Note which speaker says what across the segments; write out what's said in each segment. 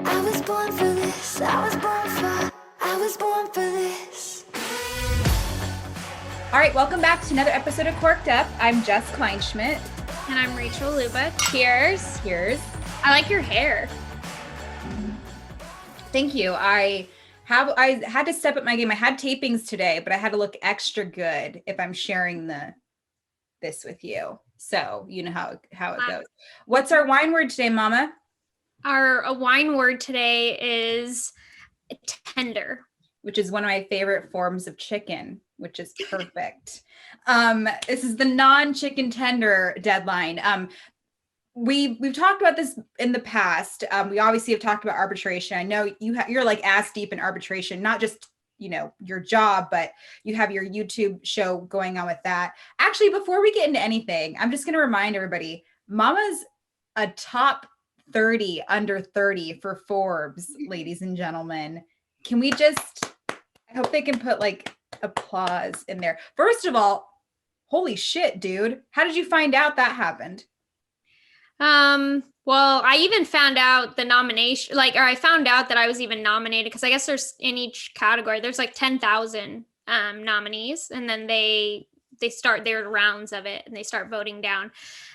Speaker 1: I was born for this. I was born for this.
Speaker 2: All right, welcome back to another episode of Cork'd Up. I'm Jess Kleinschmidt.
Speaker 3: And I'm Rachel Luba. Cheers.
Speaker 2: Cheers.
Speaker 3: I like your hair.
Speaker 2: Thank you. I had to step up my game. I had tapings today, but I had to look extra good if I'm sharing this with you. So you know how it goes. What's our wine word today, Mama?
Speaker 3: Our wine word today is tender,
Speaker 2: which is one of my favorite forms of chicken, which is perfect. This is the non-chicken tender deadline. We've talked about this in the past. We obviously have talked about arbitration. I know you're like ass deep in arbitration, not just, your job, but you have your YouTube show going on with that. Actually, before we get into anything, I'm just going to remind everybody, Mama's a top 30 under 30 for Forbes, ladies and gentlemen. Can we I hope they can put like applause in there. First of all, holy shit, dude. How did you find out that happened?
Speaker 3: Well, I even found out the nomination, or I found out that I was even nominated because I guess there's in each category, there's like 10,000 nominees, and then they start their rounds of it and they start voting down.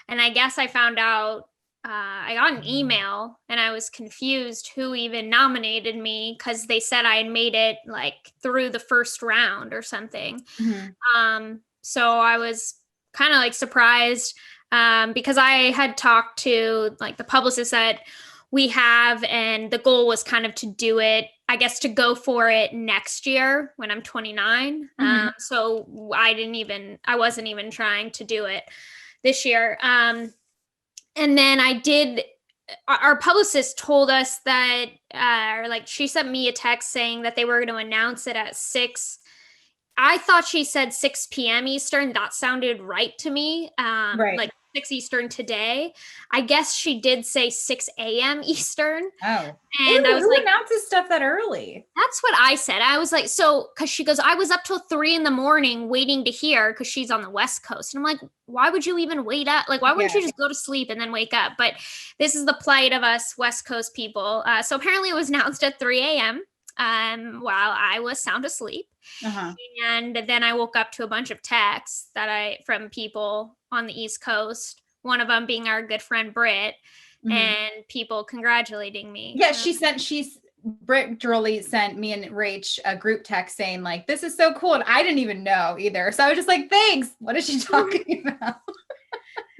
Speaker 3: And I guess I found out, I got an email and I was confused who even nominated me because they said I had made it like through the first round or something. Mm-hmm. So I was kind of like surprised because I had talked to like the publicist that we have, and the goal was kind of to do it, I guess, to go for it next year when I'm 29. Mm-hmm. So I wasn't even trying to do it this year. And then our publicist told us that, she sent me a text saying that they were going to announce it at 6. I thought she said 6 p.m. Eastern. That sounded right to me. Right. Like 6 Eastern today. I guess she did say 6 a.m. Eastern.
Speaker 2: Oh.
Speaker 3: And I was like,
Speaker 2: who announces stuff that early?
Speaker 3: That's what I said. I was like, so, because she goes, I was up till 3 a.m. waiting to hear, because she's on the West Coast. And I'm like, why would you even wait up? Like, why wouldn't you just go to sleep and then wake up? But this is the plight of us West Coast people. So apparently it was announced at 3 a.m. While I was sound asleep. Uh-huh. And then I woke up to a bunch of texts from people on the East Coast, one of them being our good friend Britt, mm-hmm. and people congratulating me.
Speaker 2: Yeah, Britt Drolly sent me and Rach a group text saying like, this is so cool. And I didn't even know either. So I was just like, thanks. What is she talking about?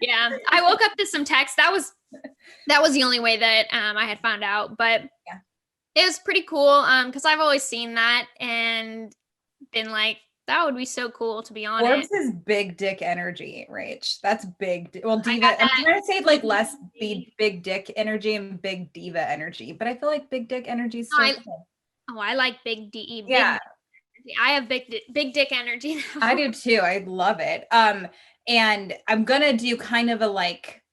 Speaker 3: Yeah, I woke up to some text. That was the only way that I had found out. But yeah, it was pretty cool because I've always seen that and been like, that would be so cool to be on
Speaker 2: Forbes
Speaker 3: it.
Speaker 2: is big dick energy, Rach. That's big. Well, diva. I'm trying to say like less big dick energy and big diva energy, but I feel like big dick energy is still cool.
Speaker 3: Oh, I like big D.
Speaker 2: Yeah,
Speaker 3: I have big dick energy now.
Speaker 2: I do too. I love it. And I'm gonna do kind of a like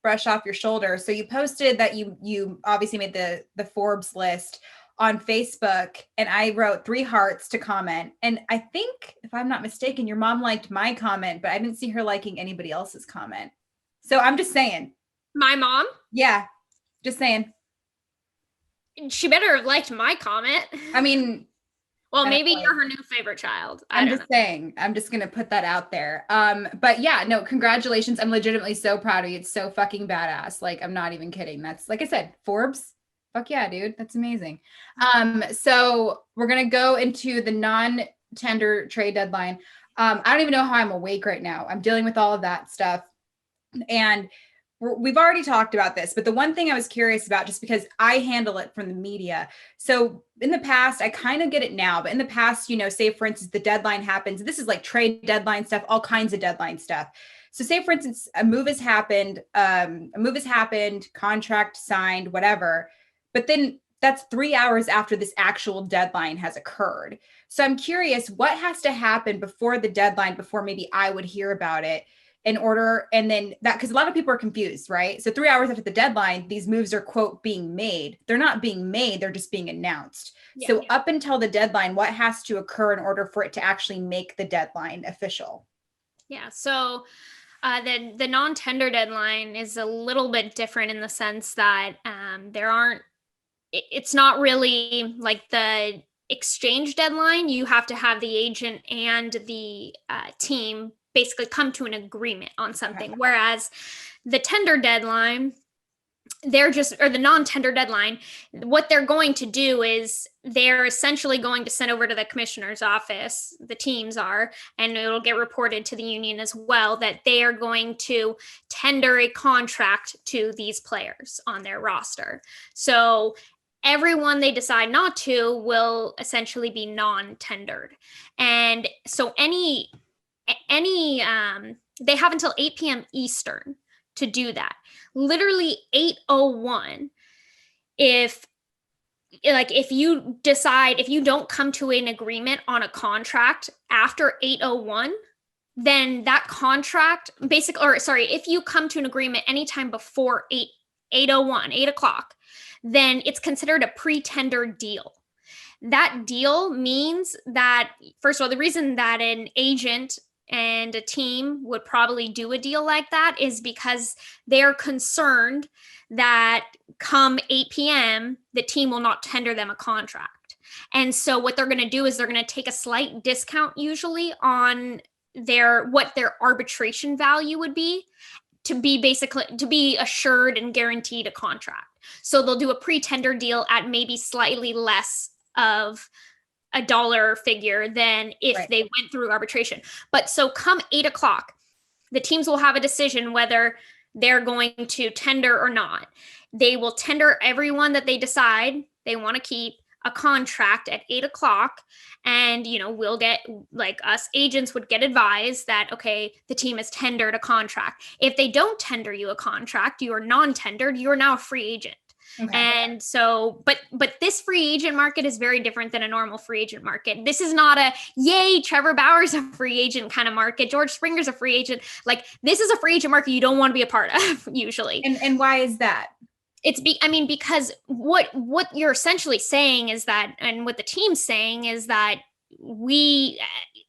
Speaker 2: brush off your shoulder. So you posted that you obviously made the Forbes list on Facebook, and I wrote 3 hearts to comment. And I think, if I'm not mistaken, your mom liked my comment, but I didn't see her liking anybody else's comment. So I'm just saying.
Speaker 3: My mom?
Speaker 2: Yeah, just saying.
Speaker 3: She better have liked my comment.
Speaker 2: I mean,
Speaker 3: well, maybe you're her new favorite child.
Speaker 2: I'm just saying. I'm just going to put that out there. But yeah, no, congratulations. I'm legitimately so proud of you. It's so fucking badass. Like, I'm not even kidding. That's, like I said, Forbes. Fuck yeah, dude. That's amazing. So we're going to go into the non-tender trade deadline. I don't even know how I'm awake right now. I'm dealing with all of that stuff. And we've already talked about this, but the one thing I was curious about, just because I handle it from the media. So in the past, I kind of get it now, but in the past, say for instance, the deadline happens. This is like trade deadline stuff, all kinds of deadline stuff. So say for instance, a move has happened, contract signed, whatever. But then that's 3 hours after this actual deadline has occurred. So I'm curious, what has to happen before the deadline, before maybe I would hear about it in order, and then that, because a lot of people are confused, right? So 3 hours after the deadline, these moves are, quote, being made. They're not being made, they're just being announced. Yeah, so up until the deadline, what has to occur in order for it to actually make the deadline official?
Speaker 3: Yeah, so the non-tender deadline is a little bit different in the sense that there aren't it's not really like the exchange deadline. You have to have the agent and the team basically come to an agreement on something. Whereas the tender deadline, or the non-tender deadline, what they're going to do is they're essentially going to send over to the commissioner's office, the teams are, and it'll get reported to the union as well, that they are going to tender a contract to these players on their roster. So everyone they decide not to will essentially be non-tendered. And so any they have until 8 p.m. Eastern to do that. Literally 8:01. If you decide, if you don't come to an agreement on a contract after 8:01, then that contract if you come to an agreement anytime before 8:01, 8 o'clock, then it's considered a pre-tender deal. That deal means that, first of all, the reason that an agent and a team would probably do a deal like that is because they're concerned that come 8 p.m., the team will not tender them a contract. And so what they're going to do is they're going to take a slight discount usually on what their arbitration value would be to be assured and guaranteed a contract. So they'll do a pre-tender deal at maybe slightly less of a dollar figure than if they went through arbitration. But so come 8 o'clock, the teams will have a decision whether they're going to tender or not. They will tender everyone that they decide they want to keep a contract at 8 o'clock. And, we'll get, like, us agents would get advised that, okay, the team has tendered a contract. If they don't tender you a contract, you are non-tendered, you are now a free agent. Okay. And so, but this free agent market is very different than a normal free agent market. This is not a, yay, Trevor Bauer's a free agent kind of market. George Springer's a free agent. Like, this is a free agent market you don't want to be a part of usually.
Speaker 2: And why is that?
Speaker 3: Because what you're essentially saying is that, and what the team's saying is that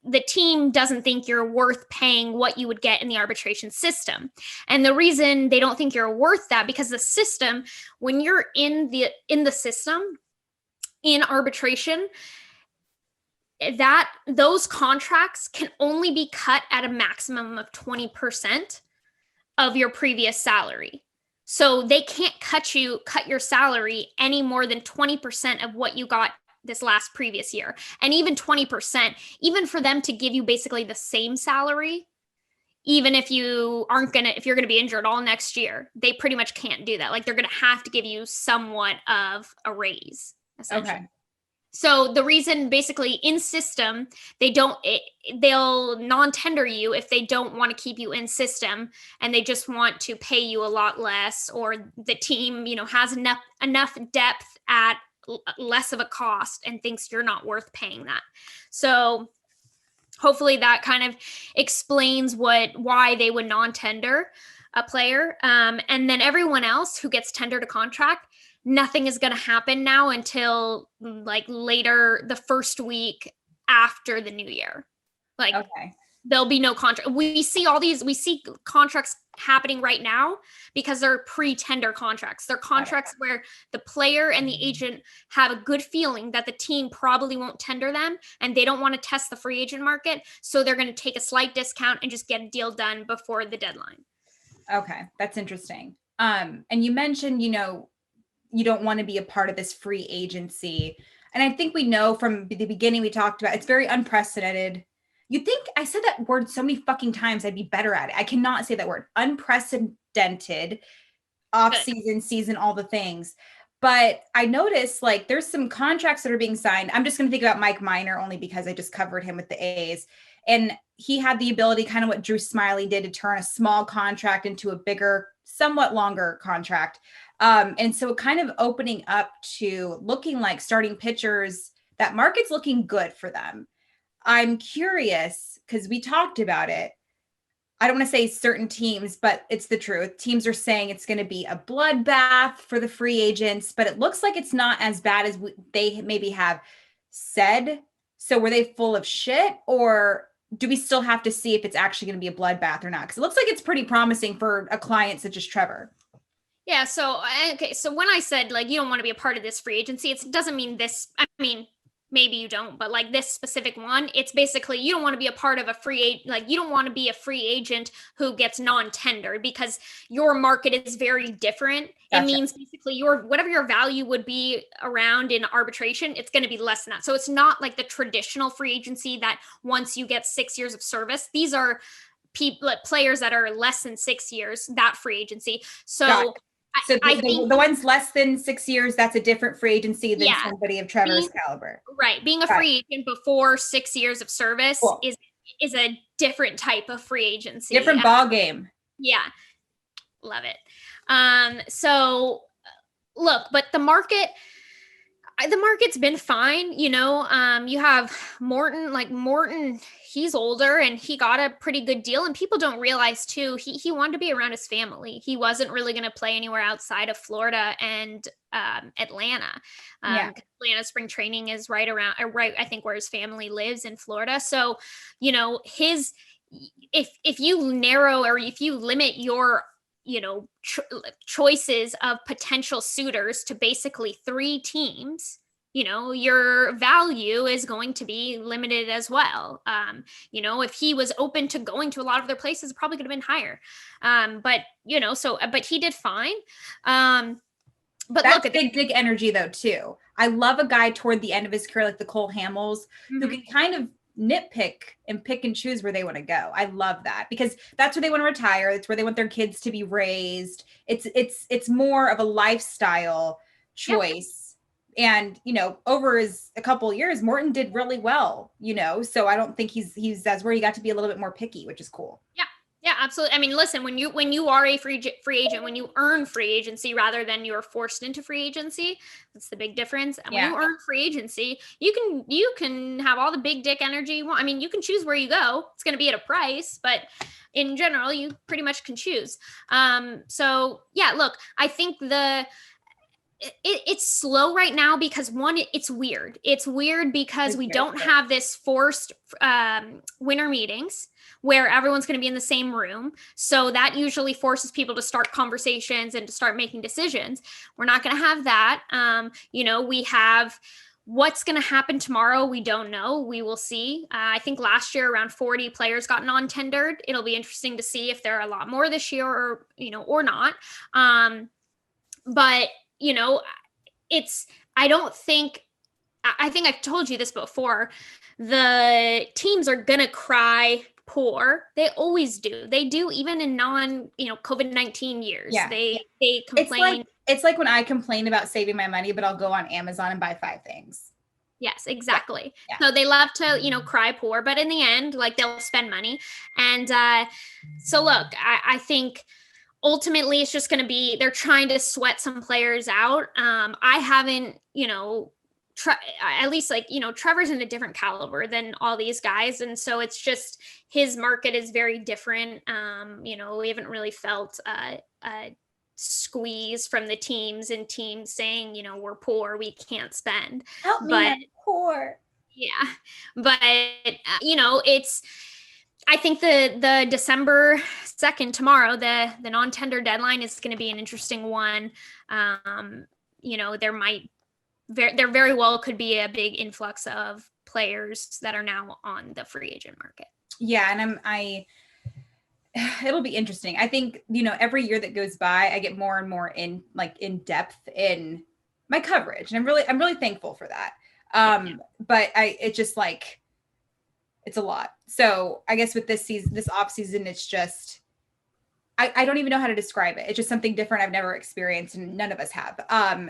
Speaker 3: the team doesn't think you're worth paying what you would get in the arbitration system. And the reason they don't think you're worth that, because the system, when you're in the system in arbitration, that those contracts can only be cut at a maximum of 20% of your previous salary. So they can't cut your salary any more than 20% of what you got this last previous year. And even 20%, even for them to give you basically the same salary, even if you're going to be injured all next year, they pretty much can't do that. Like, they're going to have to give you somewhat of a raise, essentially. Okay. So the reason basically in system, they'll non-tender you if they don't want to keep you in system and they just want to pay you a lot less, or the team, has enough depth at less of a cost and thinks you're not worth paying that. So hopefully that kind of explains why they would non-tender a player. And then everyone else who gets tendered a contract, nothing is going to happen now until like later the first week after the new year. Like, okay, there'll be no contract. We see contracts happening right now because they're pre-tender contracts. They're contracts where the player and the agent have a good feeling that the team probably won't tender them and they don't want to test the free agent market. So they're going to take a slight discount and just get a deal done before the deadline.
Speaker 2: Okay. That's interesting. And you mentioned, you don't want to be a part of this free agency. And I think we know from the beginning, we talked about, it's very unprecedented. You'd think I said that word so many fucking times, I'd be better at it. I cannot say that word. Unprecedented, off-season, season, all the things. But I noticed like there's some contracts that are being signed. I'm just going to think about Mike Minor only because I just covered him with the A's. And he had the ability, kind of what Drew Smiley did, to turn a small contract into a bigger, somewhat longer contract. And so kind of opening up to looking like starting pitchers, that market's looking good for them. I'm curious because we talked about it. I don't want to say certain teams, but it's the truth. Teams are saying it's going to be a bloodbath for the free agents, but it looks like it's not as bad as they maybe have said. So were they full of shit, or do we still have to see if it's actually going to be a bloodbath or not? Because it looks like it's pretty promising for a client such as Trevor.
Speaker 3: Yeah, so okay, so when I said like you don't want to be a part of this free agency, it doesn't mean this. I mean, maybe you don't, but like this specific one, it's basically you don't want to be a part of a like you don't want to be a free agent who gets non-tendered because your market is very different. It
Speaker 2: Gotcha.
Speaker 3: means basically your whatever your value would be around in arbitration, it's going to be less than that. So it's not like the traditional free agency that once you get 6 years of service, these are people players that are less than 6 years, that free agency.
Speaker 2: Got it.
Speaker 3: So
Speaker 2: So
Speaker 3: I think
Speaker 2: the ones less than 6 years, that's a different free agency than
Speaker 3: yeah,
Speaker 2: somebody of Trevor's caliber.
Speaker 3: right. Being a
Speaker 2: Got
Speaker 3: free agent before 6 years of service
Speaker 2: Cool.
Speaker 3: is a different type of free agency.
Speaker 2: Different ball game.
Speaker 3: Yeah. Love it. So look, but the market's been fine, you know. You have Morton, he's older and he got a pretty good deal, and people don't realize too, he wanted to be around his family. He wasn't really going to play anywhere outside of Florida and Atlanta. Atlanta spring training is right, I think, where his family lives in Florida. So, you know, if you narrow or if you limit your choices of potential suitors to basically 3 teams, you know, your value is going to be limited as well. You know, if he was open to going to a lot of other places, it probably could have been higher. But, you know, but he did fine. But
Speaker 2: that's
Speaker 3: look,
Speaker 2: big energy though, too. I love a guy toward the end of his career, like the Cole Hamels, who can kind of nitpick and pick and choose where they want to go. I love that because that's where they want to retire. It's where they want their kids to be raised. It's more of a lifestyle choice. Yeah. And, you know, over a couple of years, Morton did really well, you know, so I don't think that's where he got to be a little bit more picky, which is cool.
Speaker 3: Yeah. Yeah, absolutely. I mean, listen, when you are a free agent, when you earn free agency rather than you're forced into free agency, that's the big difference. And when you earn free agency, you can have all the big dick energy you want. I mean, you can choose where you go. It's going to be at a price, but in general, you pretty much can choose. So yeah, look, I think it's slow right now because one, it's weird. It's weird because we don't have this forced winter meetings where everyone's going to be in the same room. So that usually forces people to start conversations and to start making decisions. We're not going to have that. You know, we have what's going to happen tomorrow. We don't know. We will see. I think last year around 40 players got non-tendered. It'll be interesting to see if there are a lot more this year or, you know, or not. But, you know, I think I've told you this before. The teams are going to cry poor. They always do. They do even in COVID-19 years. Yeah. They complain.
Speaker 2: It's like when I complain about saving my money, but I'll go on Amazon and buy 5 things.
Speaker 3: Yes, exactly. Yeah. So they love to, you know, cry poor, but in the end, like they'll spend money. And so look, I think ultimately it's just going to be, they're trying to sweat some players out. I haven't, you know, at least like, you know, Trevor's in a different caliber than all these guys. And so it's just, his market is very different. You know, we haven't really felt a squeeze from the teams saying, you know, we're poor, we can't spend.
Speaker 2: Help me, I'm poor.
Speaker 3: Yeah. But, you know, I think the December 2nd, tomorrow, the non-tender deadline is going to be an interesting one. You know, there very well could be a big influx of players that are now on the free agent market.
Speaker 2: Yeah. And it'll be interesting. I think, you know, every year that goes by, I get more and more in depth in my coverage. And I'm really thankful for that. But it's just like, it's a lot. So I guess with this off season, it's just, I don't even know how to describe it. It's just something different I've never experienced and none of us have.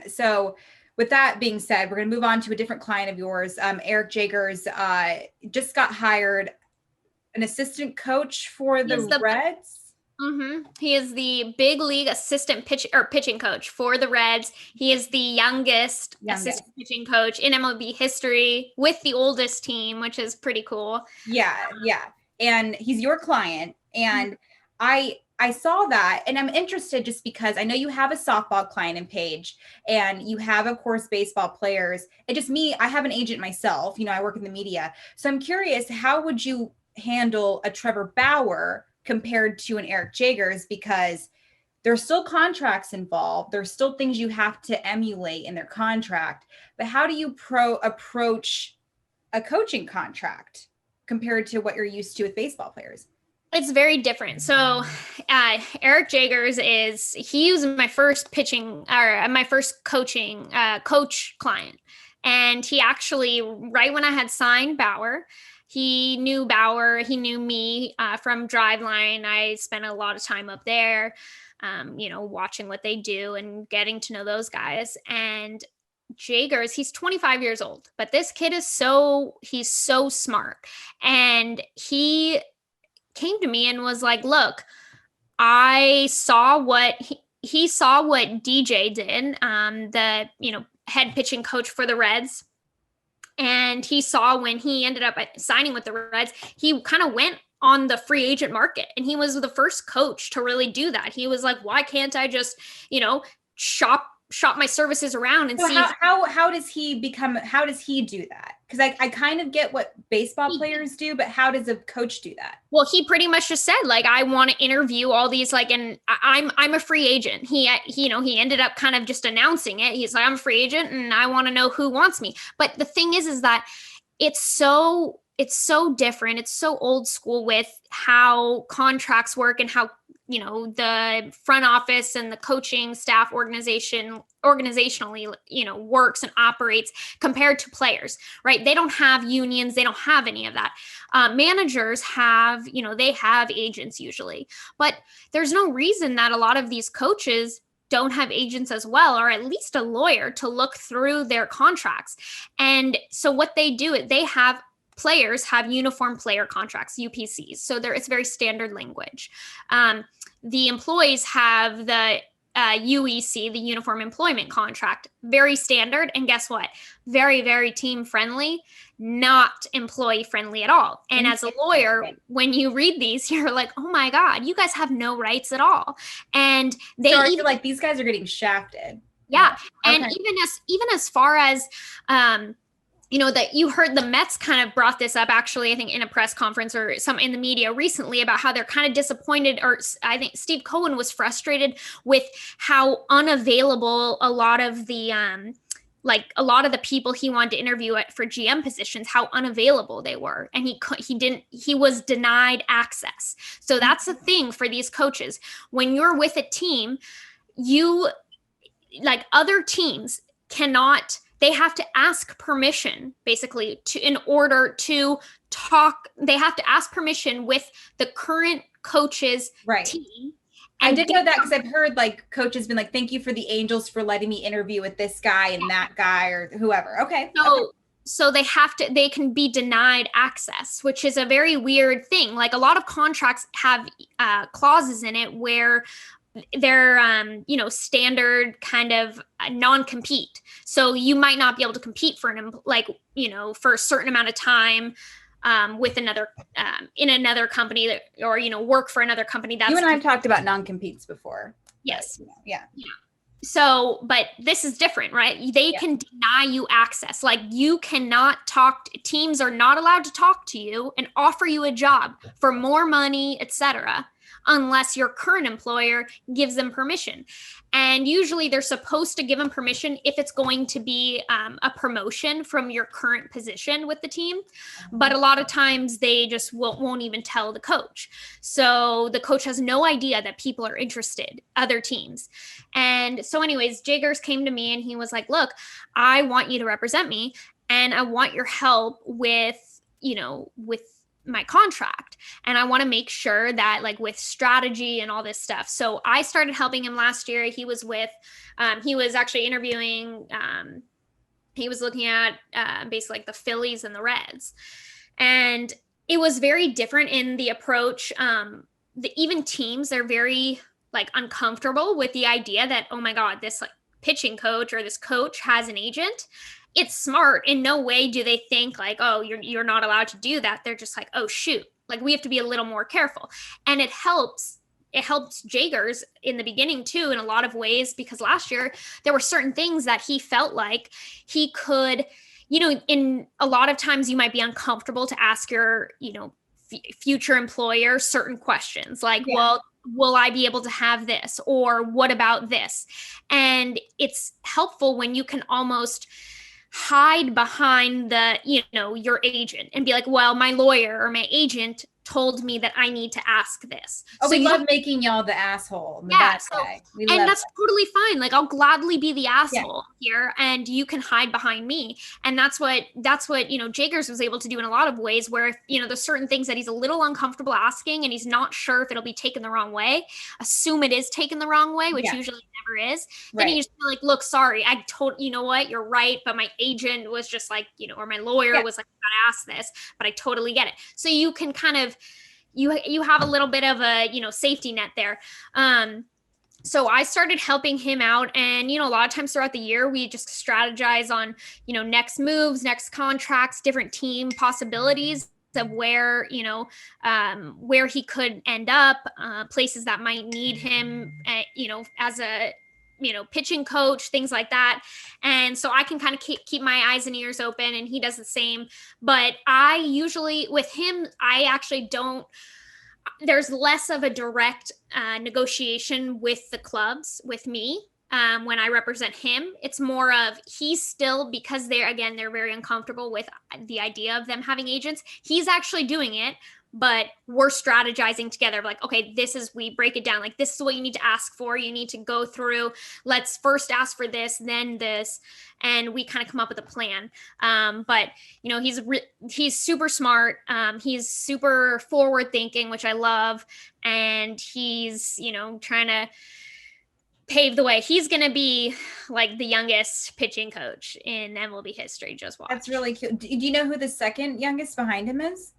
Speaker 2: So with that being said, we're going to move on to a different client of yours. Eric Jagers just got hired an assistant coach for the Reds.
Speaker 3: Mm-hmm. He is the big league assistant pitching coach for the Reds. He is the youngest assistant pitching coach in MLB history with the oldest team, which is pretty cool.
Speaker 2: Yeah. And he's your client. And I saw that and I'm interested just because I know you have a softball client in Paige and you have, of course, baseball players. It just I have an agent myself, you know, I work in the media. So I'm curious, how would you handle a Trevor Bauer compared to an Eric Jagers? Because there's still contracts involved. There's still things you have to emulate in their contract. But how do you approach a coaching contract compared to what you're used to with baseball players?
Speaker 3: It's very different. So Eric Jagers he was my first pitching or my first coaching coach client. And he actually, right when I had signed Bauer, he knew Bauer, he knew me from Driveline. I spent a lot of time up there, watching what they do and getting to know those guys. And Jagers, he's 25 years old, but this kid he's so smart. And he came to me and was like, look, I saw what he saw what DJ did, the, head pitching coach for the Reds. And he saw when he ended up signing with the Reds, he kind of went on the free agent market, and he was the first coach to really do that. He was like, why can't I just, shop my services around and see
Speaker 2: how does he do that? Because I kind of get what baseball players do, but how does a coach do that?
Speaker 3: Well, he pretty much just said, like, I want to interview all these, like, and I'm a free agent. He ended up kind of just announcing it. He's like, I'm a free agent and I want to know who wants me. But the thing is that it's so different. It's so old school with how contracts work and how, the front office and the coaching staff organizationally, works and operates compared to players, right? They don't have unions. They don't have any of that. Managers have, they have agents usually, but there's no reason that a lot of these coaches don't have agents as well, or at least a lawyer to look through their contracts. And so what they do, players have uniform player contracts, UPCs. So it's very standard language. The employees have the UEC, the Uniform Employment Contract, very standard. And guess what? Very, very team friendly, not employee friendly at all. And as a lawyer, when you read these, you're like, oh my God, you guys have no rights at all. And
Speaker 2: I feel like these guys are getting shafted.
Speaker 3: Yeah. And even as far as, that you heard the Mets kind of brought this up, actually, I think in a press conference or some in the media recently, about how they're kind of disappointed, or I think Steve Cohen was frustrated with how unavailable a lot of the people he wanted to interview for GM positions, how unavailable they were. And he was denied access. So that's the thing for these coaches. When you're with a team, other teams cannot, they have to ask permission basically in order to talk. They have to ask permission with the current coach's team.
Speaker 2: I did know that because I've heard coaches been like, thank you for the Angels for letting me interview with this guy and that guy or whoever. Okay.
Speaker 3: So they can be denied access, which is a very weird thing. Like, a lot of contracts have clauses in it where they're, standard kind of non-compete. So you might not be able to compete for for a certain amount of time with another, in another company or work for another company.
Speaker 2: You and I have talked about non-competes before.
Speaker 3: Yes.
Speaker 2: Yeah.
Speaker 3: So, but this is different, right? They can deny you access. Like, you cannot teams are not allowed to talk to you and offer you a job for more money, etc., unless your current employer gives them permission. And usually they're supposed to give them permission if it's going to be a promotion from your current position with the team. But a lot of times they just won't even tell the coach. So the coach has no idea that people are interested, other teams. And so anyways, Jagers came to me and he was like, look, I want you to represent me and I want your help with my contract. And I want to make sure that with strategy and all this stuff. So I started helping him last year. He was actually interviewing, he was looking at basically the Phillies and the Reds. And it was very different in the approach. Even teams, they're very uncomfortable with the idea that, oh my God, this pitching coach or this coach has an agent. It's smart. In no way do they think oh, you're not allowed to do that. They're just like, oh, shoot, we have to be a little more careful. And it helps Jagers in the beginning too, in a lot of ways, because last year there were certain things that he felt like he could, in a lot of times you might be uncomfortable to ask your, future employer certain questions well, will I be able to have this? Or what about this? And it's helpful when you can almost hide behind your agent and be like, well, my lawyer or my agent told me that I need to ask this.
Speaker 2: Oh,
Speaker 3: So
Speaker 2: we love making y'all the asshole. The bad guy. We love
Speaker 3: that's
Speaker 2: that.
Speaker 3: totally fine. Like, I'll gladly be the asshole here, and you can hide behind me. And that's what Jagers was able to do in a lot of ways, where if, there's certain things that he's a little uncomfortable asking and he's not sure if it'll be taken the wrong way, assume it is taken the wrong way, which usually never is. Then he just be like, look, sorry, I told you know what, you're right, but my agent was just like, or my lawyer was like, I gotta ask this, but I totally get it. So you can kind of you have a little bit of a safety net there. So I started helping him out, and a lot of times throughout the year we just strategize on next moves, next contracts, different team possibilities of where where he could end up, places that might need him as a pitching coach, things like that. And so I can kind of keep my eyes and ears open, and he does the same. But I usually, with him, I actually don't, there's less of a direct negotiation with the clubs with me. When I represent him, it's more of, he's still, because they're very uncomfortable with the idea of them having agents. He's actually doing it, but we're strategizing together. Like, okay, we break it down. Like, this is what you need to ask for. You need to go through, let's first ask for this, then this. And we kind of come up with a plan. But he's super smart. He's super forward thinking, which I love. And he's, trying to pave the way. He's going to be like the youngest pitching coach in MLB history. Just watch.
Speaker 2: That's really cute. Do you know who the second youngest behind him is?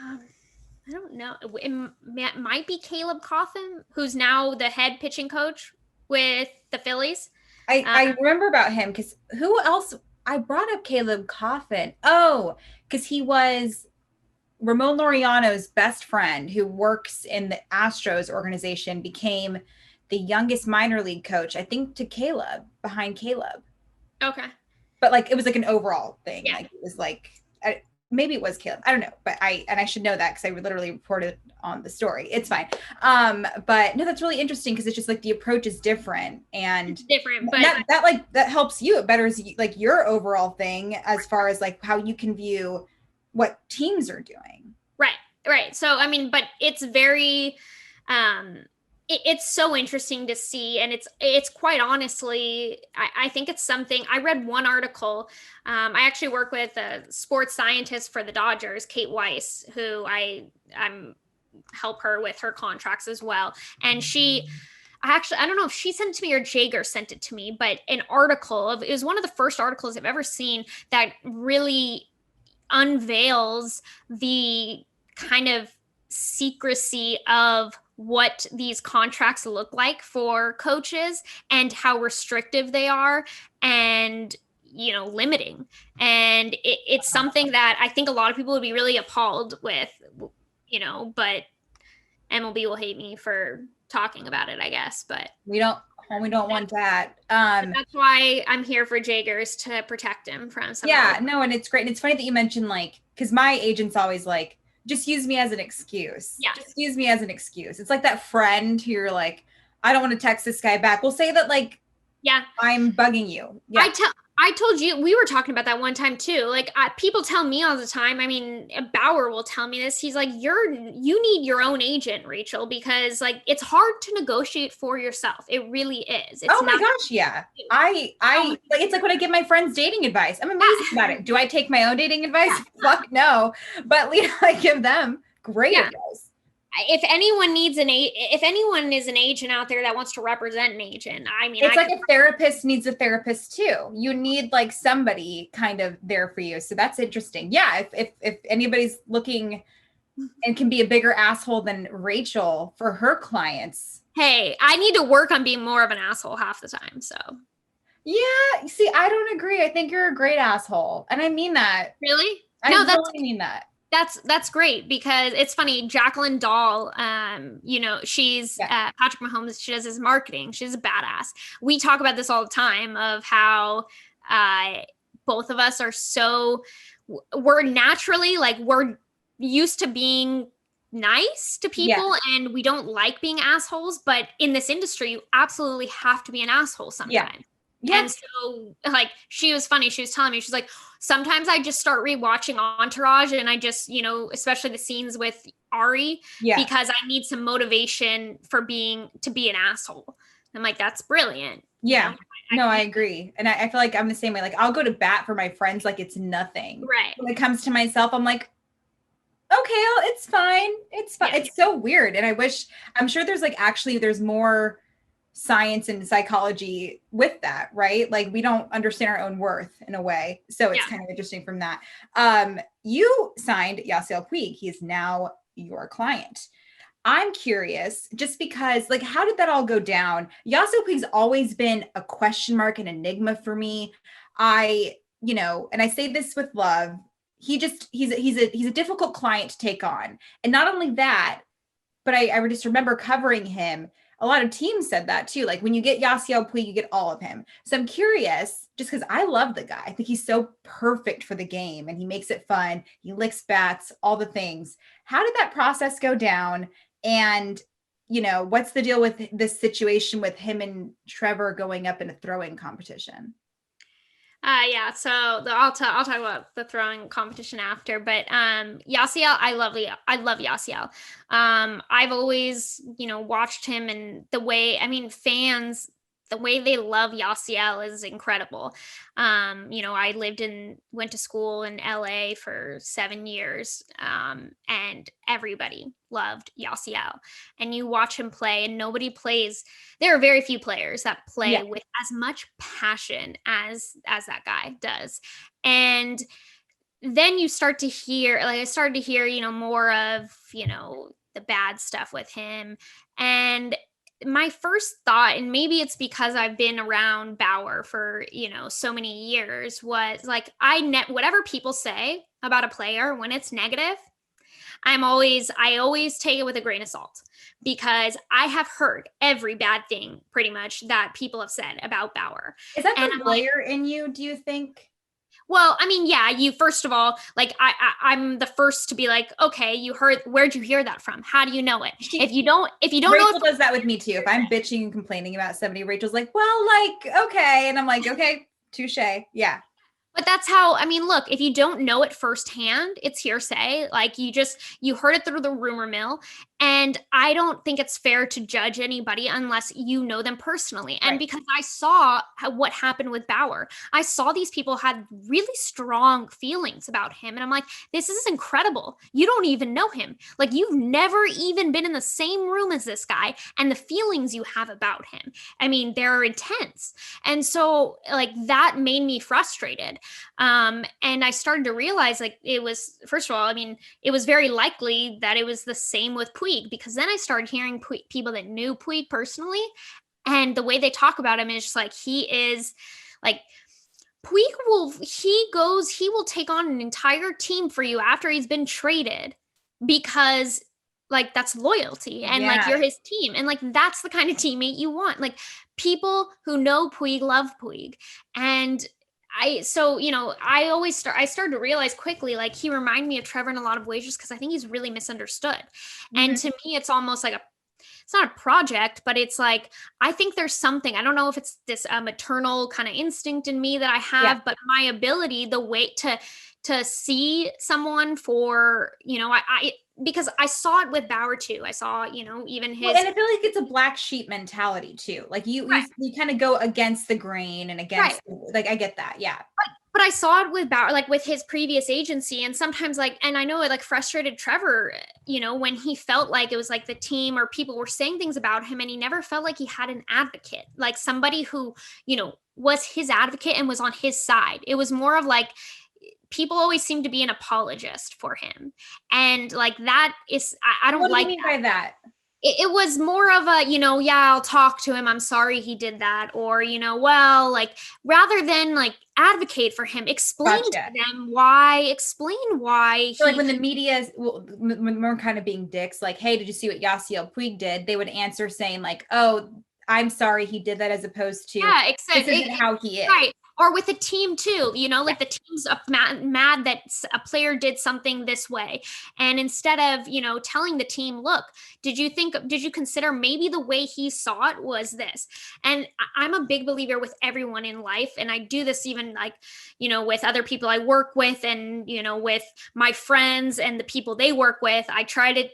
Speaker 3: I don't know. It might be Caleb Kaufman, who's now the head pitching coach with the Phillies.
Speaker 2: I remember about him, because who else? I brought up Caleb Kaufman. Oh, because he was Ramon Laureano's best friend, who works in the Astros organization, became the youngest minor league coach, I think, to Caleb, behind Caleb.
Speaker 3: Okay.
Speaker 2: But like, it was like an overall thing.
Speaker 3: Yeah.
Speaker 2: Like, it was like, maybe it was Caleb. I don't know, but I should know that, because I literally reported on the story. It's fine. But no, that's really interesting, because it's just like the approach is different, and
Speaker 3: but
Speaker 2: that helps you. It betters like your overall thing as far as like how you can view what teams are doing.
Speaker 3: Right. So, I mean, but it's very, it's so interesting to see. And it's quite honestly, I think it's something. I read one article. I actually work with a sports scientist for the Dodgers, Kate Weiss, who I'm help her with her contracts as well. And I don't know if she sent it to me or Jagers sent it to me, but an article it was one of the first articles I've ever seen that really unveils the kind of secrecy of what these contracts look like for coaches and how restrictive they are, and limiting. And it's something that I think a lot of people would be really appalled with, but MLB will hate me for talking about it, I guess. But we don't
Speaker 2: want that.
Speaker 3: That's why I'm here for Jagers, to protect him from something.
Speaker 2: Yeah, no, and it's great. And it's funny that you mentioned, like, because my agent's always like, just use me as an excuse.
Speaker 3: Yeah.
Speaker 2: Just use me as an excuse. It's like that friend who you're like, I don't want to text this guy back. We'll say that, like, I'm bugging you. Yeah.
Speaker 3: I told you, we were talking about that one time too. Like, people tell me all the time. I mean, Bauer will tell me this. He's like, you need your own agent, Rachel, because like, it's hard to negotiate for yourself. It really is. It's
Speaker 2: my gosh. Yeah. I like, it's like when I give my friends dating advice, I'm amazing about it. Do I take my own dating advice? Fuck no. But I give them great advice.
Speaker 3: If anyone is an agent out there that wants to represent an agent, I mean,
Speaker 2: it's like a therapist needs a therapist too. You need like somebody kind of there for you. So that's interesting. Yeah. If anybody's looking and can be a bigger asshole than Rachel for her clients.
Speaker 3: Hey, I need to work on being more of an asshole half the time. So.
Speaker 2: Yeah. See, I don't agree. I think you're a great asshole. And I mean that.
Speaker 3: Really?
Speaker 2: I really mean that.
Speaker 3: That's great, because it's funny. Jacqueline Dahl, she's Patrick Mahomes. She does his marketing. She's a badass. We talk about this all the time of how both of us are we're naturally, like, we're used to being nice to
Speaker 2: Yeah.
Speaker 3: people and we don't like being assholes, but in this industry, you absolutely have to be an asshole sometimes.
Speaker 2: Yeah.
Speaker 3: And so, like, she was funny. She was telling me, she's like, sometimes I just start rewatching Entourage and I just, especially the scenes with Ari, because I need some motivation to be an asshole. I'm like, that's brilliant.
Speaker 2: Yeah. No, I agree. And I feel like I'm the same way. Like, I'll go to bat for my friends like it's nothing.
Speaker 3: Right.
Speaker 2: When it comes to myself, I'm like, okay, it's fine. It's fine. Yeah. It's so weird. And I'm sure there's there's more science and psychology with that, right? Like, we don't understand our own worth in a way. So it's kind of interesting from that. You signed Yasiel Puig. He is now your client. I'm curious, just because, like, how did that all go down? Yasiel Puig's always been a question mark, an enigma for me. And I say this with love. He's a difficult client to take on. And not only that, but I just remember covering him. A lot of teams said that too. Like, when you get Yasiel Puig, you get all of him. So I'm curious, just because I love the guy. I think he's so perfect for the game and he makes it fun. He licks bats, all the things. How did that process go down? And, what's the deal with this situation with him and Trevor going up in a throwing competition?
Speaker 3: So I'll talk about the throwing competition after, but Yasiel, I love Yasiel. I've always, watched him, and fans, the way they love Yasiel is incredible. I went to school in LA for 7 years, and everybody loved Yasiel. And you watch him play, and there are very few players that play with as much passion as that guy does. And then I started to hear, more of, the bad stuff with him. And my first thought, and maybe it's because I've been around Bauer for, so many years, was like, whatever people say about a player, when it's negative, I always take it with a grain of salt, because I have heard every bad thing pretty much that people have said about Bauer.
Speaker 2: Is that the player in you, do you think?
Speaker 3: Well, you, first of all, like, I'm the first to be like, okay, where'd you hear that from? How do you know it? If you don't
Speaker 2: Rachel
Speaker 3: know,
Speaker 2: does that with me too. If I'm bitching and complaining about somebody, Rachel's like, well, like, okay. And I'm like, okay, touche. Yeah.
Speaker 3: But that's how, look, if you don't know it firsthand, it's hearsay. Like, you heard it through the rumor mill. And I don't think it's fair to judge anybody unless you know them personally. And because I saw what happened with Bauer, I saw these people had really strong feelings about him. And I'm like, this is incredible. You don't even know him. Like, you've never even been in the same room as this guy. And the feelings you have about him, they're intense. And so, like, that made me frustrated. And I started to realize, like, it was, first of all, it was very likely that it was the same with Puig, because then I started hearing people that knew Puig personally, and the way they talk about him is just like, he is like, Puig will take on an entire team for you after he's been traded, because, like, that's loyalty, and like, you're his team, and like, that's the kind of teammate you want. Like, people who know Puig love Puig. And I started to realize quickly, like, he reminded me of Trevor in a lot of ways, just because I think he's really misunderstood. Mm-hmm. And to me, it's almost like it's not a project, but it's like, I think there's something, I don't know if it's this maternal kind of instinct in me that I have, but my ability, the way to see someone for, because I saw it with Bauer too. I saw, even his.
Speaker 2: Well, and I feel like it's a black sheep mentality too. Like, you kind of go against the grain and against, like, I get that. Yeah.
Speaker 3: But I saw it with Bauer, like, with his previous agency. And sometimes, like, and I know it, like, frustrated Trevor, when he felt like it was like the team or people were saying things about him, and he never felt like he had an advocate, like somebody who, was his advocate and was on his side. It was more of like, people always seem to be an apologist for him. And like, that is, I don't like.
Speaker 2: What do you mean by that?
Speaker 3: It was more of a, I'll talk to him, I'm sorry he did that. Or, well, like, rather than like advocate for him, explain to them why.
Speaker 2: So like, when the media is, when we're kind of being dicks, like, hey, did you see what Yasiel Puig did? They would answer saying like, oh, I'm sorry he did that, as opposed to, this isn't how he is.
Speaker 3: Right. or with a team too, like the team's mad that a player did something this way. And instead of, telling the team, look, did you consider maybe the way he saw it was this? And I'm a big believer with everyone in life. And I do this even like, with other people I work with and, with my friends and the people they work with. I try to,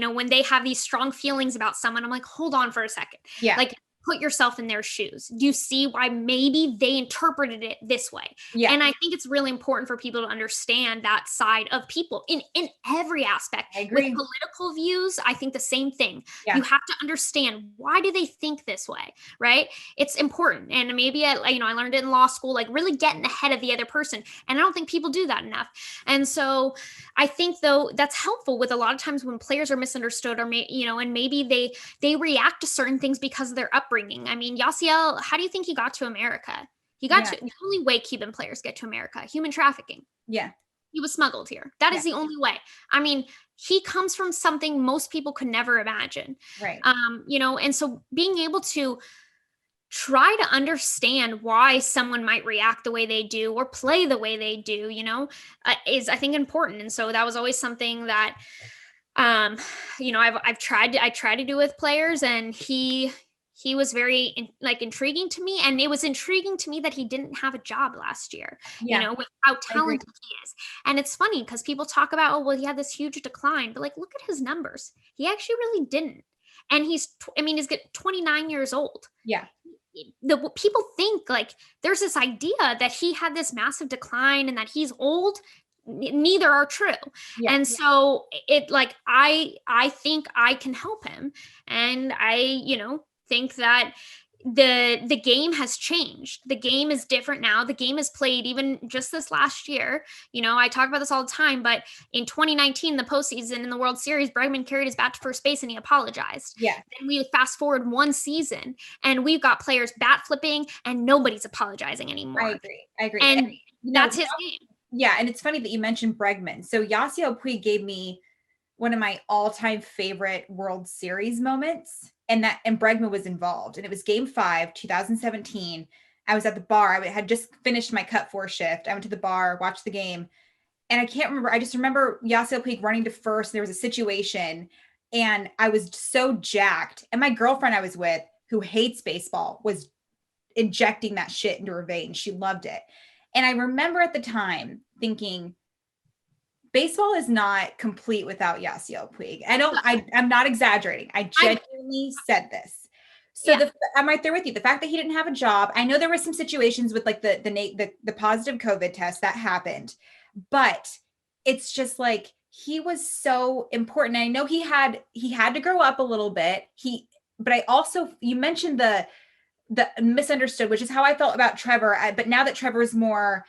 Speaker 3: when they have these strong feelings about someone, I'm like, hold on for a second.
Speaker 2: Yeah.
Speaker 3: Like, put yourself in their shoes. Do you see why maybe they interpreted it this way?
Speaker 2: Yeah.
Speaker 3: And I think it's really important for people to understand that side of people in every aspect.
Speaker 2: I agree.
Speaker 3: With political views, I think the same thing.
Speaker 2: Yeah.
Speaker 3: You have to understand, why do they think this way, right? It's important. And maybe I learned it in law school, like really getting ahead of the other person. And I don't think people do that enough. And so I think though that's helpful with a lot of times when players are misunderstood or and maybe they react to certain things because of their upbringing. I mean, Yasiel, how do you think he got to America? He got to, the only way Cuban players get to America, human trafficking.
Speaker 2: Yeah.
Speaker 3: He was smuggled here. That is the only way. I mean, he comes from something most people could never imagine.
Speaker 2: Right.
Speaker 3: And so being able to try to understand why someone might react the way they do or play the way they do, is I think important. And so that was always something that, I tried to do with players, and he was very intriguing to me. And it was intriguing to me that he didn't have a job last year, with how talented he is. And it's funny because people talk about, oh, well, he had this huge decline, but like, look at his numbers. He actually really didn't. And he's 29 years old.
Speaker 2: Yeah.
Speaker 3: The people think like there's this idea that he had this massive decline and that he's old. Neither are true. And so it like, I think I can help him. And I, think that the game has changed. The game is different now. The game is played even just this last year. I talk about this all the time, but in 2019, the postseason in the World Series, Bregman carried his bat to first base and he apologized.
Speaker 2: Yeah.
Speaker 3: Then we fast forward one season and we've got players bat flipping and nobody's apologizing anymore.
Speaker 2: I agree.
Speaker 3: And that's his game.
Speaker 2: Yeah. And it's funny that you mentioned Bregman. So Yasiel Puig gave me one of my all-time favorite World Series moments. And Bregman was involved. And it was Game 5, 2017. I was at the bar. I had just finished my Cut 4 shift. I went to the bar, watched the game. And I can't remember. I just remember Yasiel Puig running to first. And there was a situation. And I was so jacked. And my girlfriend I was with, who hates baseball, was injecting that shit into her veins. She loved it. And I remember at the time thinking, baseball is not complete without Yasiel Puig. I'm not exaggerating. I genuinely said this. So I'm right there with you. The fact that he didn't have a job, I know there were some situations with like the positive COVID test that happened, but it's just like, he was so important. I know he had to grow up a little bit. But I also, you mentioned the misunderstood, which is how I felt about Trevor. But now that Trevor's more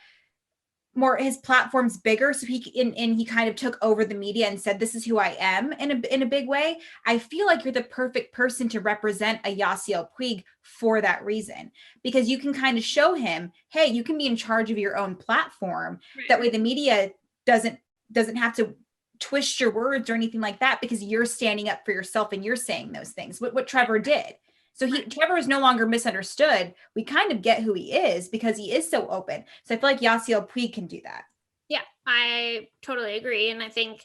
Speaker 2: his platform's bigger, so he kind of took over the media and said, this is who I am in a big way. I feel like you're the perfect person to represent a Yasiel Puig for that reason, because you can kind of show him, hey, you can be in charge of your own platform. Right. That way the media doesn't have to twist your words or anything like that, because you're standing up for yourself and you're saying those things. What Trevor did. So Trevor is no longer misunderstood. We kind of get who he is because he is so open. So I feel like Yasiel Puig can do that.
Speaker 3: Yeah, I totally agree. And I think,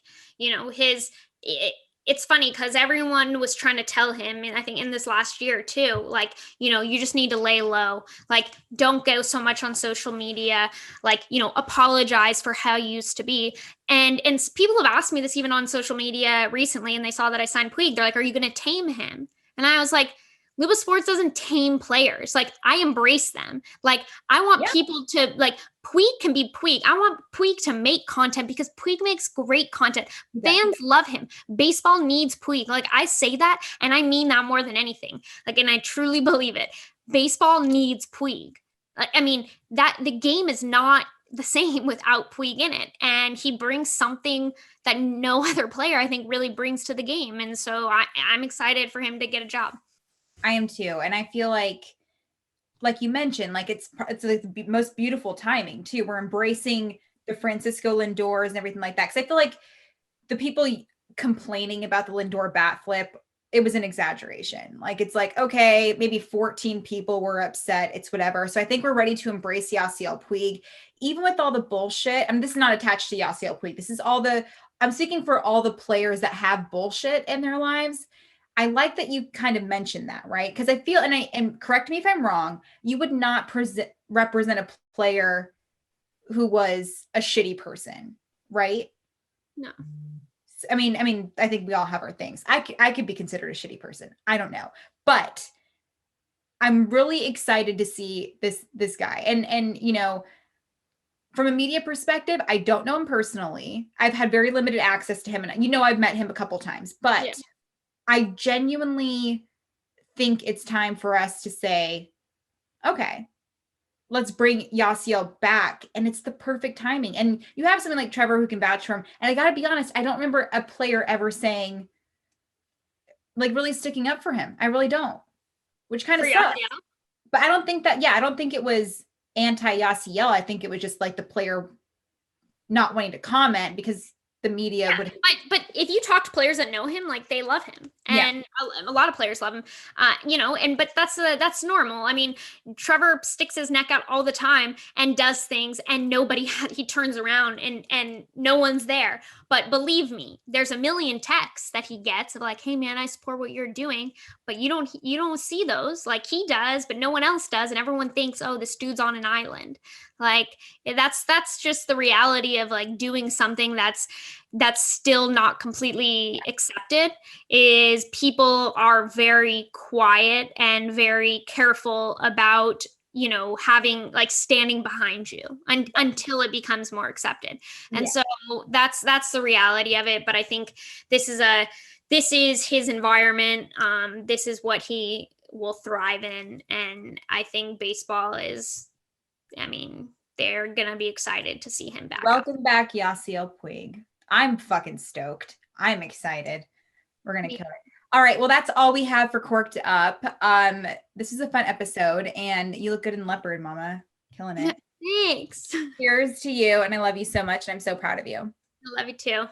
Speaker 3: it's funny because everyone was trying to tell him, and I think in this last year too, like, you just need to lay low, like, don't go so much on social media, like, apologize for how you used to be. And people have asked me this even on social media recently, and they saw that I signed Puig. They're like, are you going to tame him? And I was like, Luba Sports doesn't tame players. Like, I embrace them. Like, I want people to, like, Puig can be Puig. I want Puig to make content because Puig makes great content. Fans love him. Baseball needs Puig. Like, I say that, and I mean that more than anything. Like, and I truly believe it. Baseball needs Puig. I mean, that the game is not the same without Puig in it. And he brings something that no other player, I think, really brings to the game. And so I'm excited for him to get a job.
Speaker 2: I am too. And I feel like you mentioned, like it's like the most beautiful timing too. We're embracing the Francisco Lindors and everything like that. Cause I feel like the people complaining about the Lindor bat flip it was an exaggeration. Like, it's like, okay, maybe 14 people were upset. It's whatever. So I think we're ready to embrace Yasiel Puig, even with all the bullshit. I mean, this is not attached to Yasiel Puig. This is I'm speaking for all the players that have bullshit in their lives. I like that you kind of mentioned that, right? Because I feel, and correct me if I'm wrong, you would not represent a player who was a shitty person, right?
Speaker 3: No.
Speaker 2: I mean, I think we all have our things. I could be considered a shitty person. I don't know, but I'm really excited to see this guy. And you know, from a media perspective, I don't know him personally. I've had very limited access to him, and you know, I've met him a couple times, but yeah. I genuinely think it's time for us to say, okay, let's bring Yasiel back. And it's the perfect timing. And you have someone like Trevor who can vouch for him. And I got to be honest, I don't remember a player ever saying, like, really sticking up for him. I really don't, which kind of sucks. Yeah. But I don't think it was anti-Yasiel. I think it was just like the player not wanting to comment because the media would.
Speaker 3: But if you talk to players that know him, like, they love him, and a lot of players love him, you know, but that's normal. I mean, Trevor sticks his neck out all the time and does things, and he turns around and no one's there. But believe me, there's a million texts that he gets of like, hey man, I support what you're doing, but you don't see those. Like, he does, but no one else does, and everyone thinks, oh, this dude's on an island. Like, that's just the reality of like doing something that's still not completely accepted. Is people are very quiet and very careful about, you know, having like standing behind you until it becomes more accepted. And so that's the reality of it. But I think this is his environment. This is what he will thrive in. And I think baseball they're going to be excited to see him back.
Speaker 2: Welcome back, Yasiel Puig. I'm fucking stoked. I'm excited. We're going to kill it. All right. Well, that's all we have for Cork'd Up. This is a fun episode, and you look good in leopard, mama. Killing it.
Speaker 3: Thanks.
Speaker 2: Cheers to you. And I love you so much. And I'm so proud of you.
Speaker 3: I love you too.